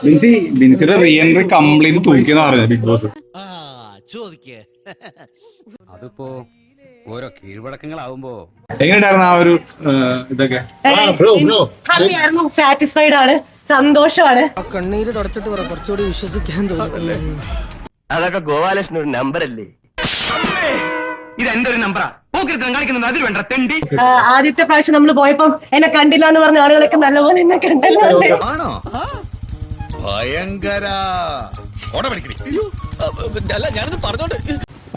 ബിൻസിയുടെ re entry complete തൂക്കിയെന്ന് പറഞ്ഞത് big boss. അതിപ്പോ ഓരോ കീഴ്വഴക്കങ്ങളാവുമ്പോ എങ്ങനെയുണ്ടായിരുന്നു ആ ഒരു ഇതൊക്കെ? ഹാപ്പിയായിരുന്നു, സാറ്റിസ്ഫൈഡ് ആണ്, സന്തോഷമാണ്. കണ്ണീര് തുടച്ചിട്ട് പറ, കുറച്ചുകൂടി വിശ്വസിക്കാൻ തോന്നുന്നല്ലേ. അതൊക്കെ ഗോപാലകൃഷ്ണൻ ഒരു നമ്പർ അല്ലേ? ഇത് എന്റെ ഒരു നമ്പറാ. കാണിക്കുന്നത് അതിൽ വേണ്ട തെണ്ടി. ആദ്യത്തെ പ്രാവശ്യം നമ്മൾ പോയപ്പോ എന്നെ കണ്ടില്ല എന്ന് പറഞ്ഞ ആളുകളൊക്കെ നല്ലപോലെ എന്നെ കണ്ടല്ലോ.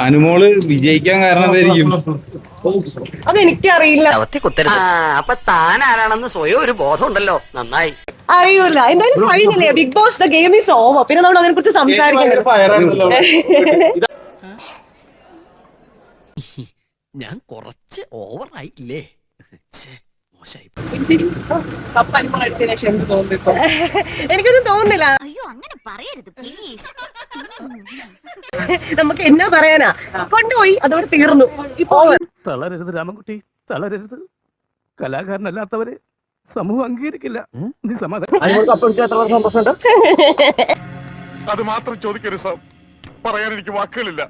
അനുമോള് വിജയിക്കാൻ കാരണം എന്തായിരിക്കും? അതെനിക്കറിയില്ല, അപ്പൊ താൻ ആരാണെന്ന് സ്വയം ഒരു ബോധം ഉണ്ടല്ലോ. നന്നായി. അറിയൂല. എന്തായാലും കഴിഞ്ഞില്ലേ, Bigg Boss the game is over. പിന്നെ നമ്മൾ അതിനെ കുറിച്ച് സംസാരിക്കണം. ഞാൻ കുറച്ച് ഓവർ ആയില്ലേ? എനിക്കൊന്നും തോന്നുന്നില്ല. അയ്യോ അങ്ങനെ പറയരുത് പ്ലീസ്. നമുക്ക് എന്നാ പറയാനാ, കൊണ്ടുപോയി അതോടെ തീർന്നു. തളരരുത് രാമൻകുട്ടി, തളരരുത്. കലാകാരനല്ലാത്തവരെ സമൂഹം അംഗീകരിക്കില്ല. നീ സമാധാനം. അത് മാത്രം ചോദിക്കരുത് സാർ, പറയാൻ എനിക്ക് വാക്കുകളില്ല.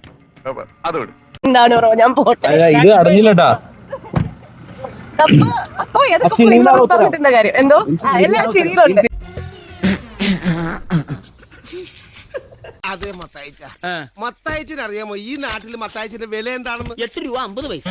അതോട് എന്താണ് ബ്രോ, ഞാൻ പോട്ടെ. ഇത് അറിഞ്ഞില്ലട്ടാ. അപ്പൊ ഏതൊക്കെ പറഞ്ഞിട്ടുണ്ട കാര്യം എന്തോ എല്ലാ ചിരിയിലുണ്ട്. അതെ മത്തായിച്ച, മത്തായിച്ചിന് അറിയാമോ ഈ നാട്ടിൽ മത്തായിച്ചിന്റെ വില എന്താണെന്ന്? 8 രൂപ 50 പൈസ.